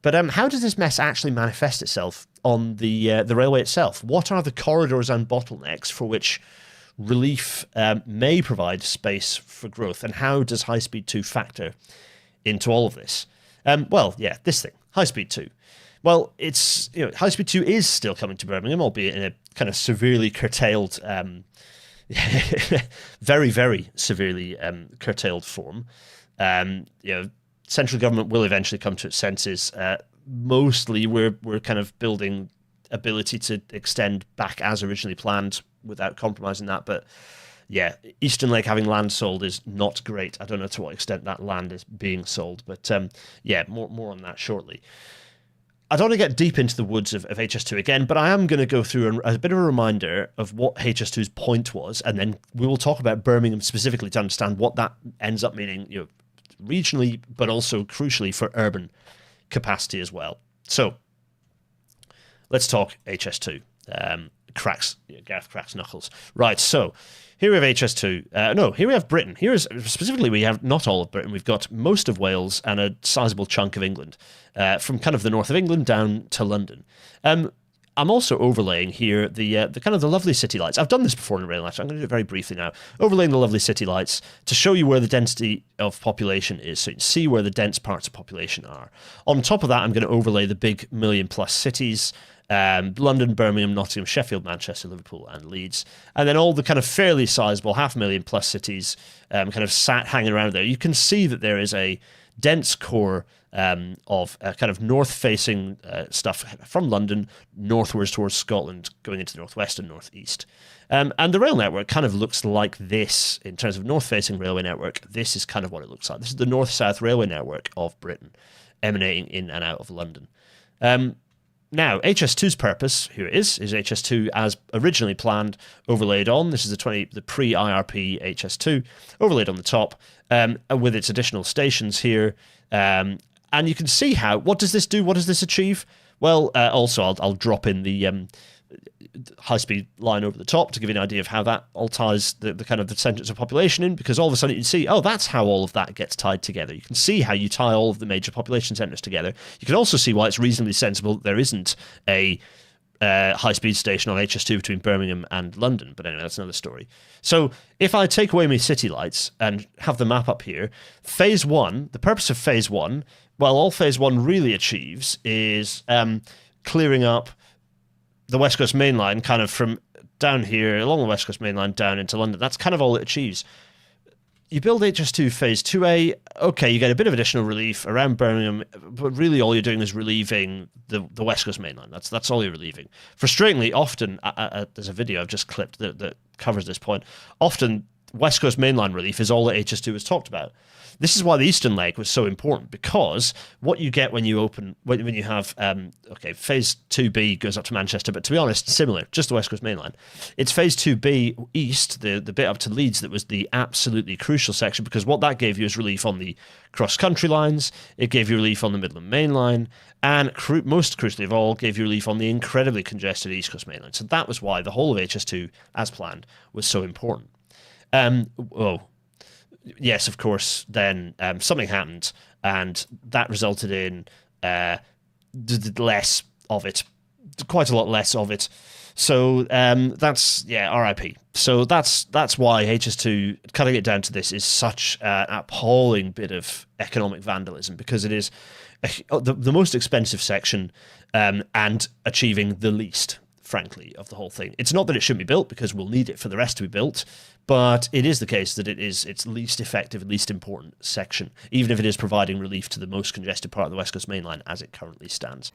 But how does this mess actually manifest itself on the railway itself? What are the corridors and bottlenecks for which relief may provide space for growth, and how does High Speed 2 factor into all of this? This thing, High Speed 2. Well, it's High Speed 2 is still coming to Birmingham, albeit in a kind of severely curtailed, very, very severely curtailed form. Central government will eventually come to its senses. Mostly, we're kind of building ability to extend back as originally planned without compromising that. But yeah, Eastern Lake having land sold is not great. I don't know to what extent that land is being sold, but more on that shortly. I don't want to get deep into the woods of HS2 again, but I am going to go through a bit of a reminder of what HS2's point was, and then we will talk about Birmingham specifically to understand what that ends up meaning, regionally, but also crucially for urban capacity as well. So let's talk HS2. Gareth cracks knuckles. Right, so here we have HS2. Here we have Britain. Specifically, we have not all of Britain. We've got most of Wales and a sizable chunk of England, from kind of the north of England down to London. I'm also overlaying here the kind of the lovely city lights. I've done this before in Rail Lecture. I'm going to do it very briefly now. Overlaying the lovely city lights to show you where the density of population is, so you can see where the dense parts of population are. On top of that, I'm going to overlay the big million-plus cities, London, Birmingham, Nottingham, Sheffield, Manchester, Liverpool, and Leeds. And then all the kind of fairly sizable 500,000+ cities kind of sat hanging around there. You can see that there is a dense core of kind of north-facing stuff from London northwards towards Scotland, going into the northwest and northeast. And the rail network kind of looks like this in terms of north-facing railway network. This is kind of what it looks like. This is the north-south railway network of Britain, emanating in and out of London. Now, HS2's purpose, here it is HS2 as originally planned, overlaid on. This is the pre-IRP HS2, overlaid on the top, with its additional stations here. And you can see what does this do? What does this achieve? Well, also, I'll drop in the high-speed line over the top to give you an idea of how that all ties the kind of the centres of population in, because all of a sudden you can see, that's how all of that gets tied together. You can see how you tie all of the major population centres together. You can also see why it's reasonably sensible that there isn't a high-speed station on HS2 between Birmingham and London. But anyway, that's another story. So if I take away my city lights and have the map up here, Phase 1, the purpose of Phase 1, well, all Phase 1 really achieves is clearing up the West Coast Main Line kind of from down here along the West Coast Main Line down into London. That's kind of all it achieves. You build HS2 Phase 2A, okay, you get a bit of additional relief around Birmingham, but really all you're doing is relieving the West Coast Main Line. That's all you're relieving. Frustratingly, often, there's a video I've just clipped that covers this point, often West Coast Main Line relief is all that HS2 has talked about. This is why the Eastern Leg was so important, because what you get when you have Phase 2B goes up to Manchester, but to be honest, similar, just the West Coast Main Line. It's Phase 2B East, the bit up to Leeds, that was the absolutely crucial section, because what that gave you is relief on the cross-country lines, it gave you relief on the Midland Main Line, and most crucially of all, gave you relief on the incredibly congested East Coast Main Line. So that was why the whole of HS2, as planned, was so important. Yes, of course, then something happened, and that resulted in less of it, quite a lot less of it. So that's, RIP. So that's why HS2, cutting it down to this, is such an appalling bit of economic vandalism, because it is the most expensive section and achieving the least, frankly, of the whole thing. It's not that it shouldn't be built, because we'll need it for the rest to be built, but it is the case that it is its least effective, least important section, even if it is providing relief to the most congested part of the West Coast Main Line as it currently stands.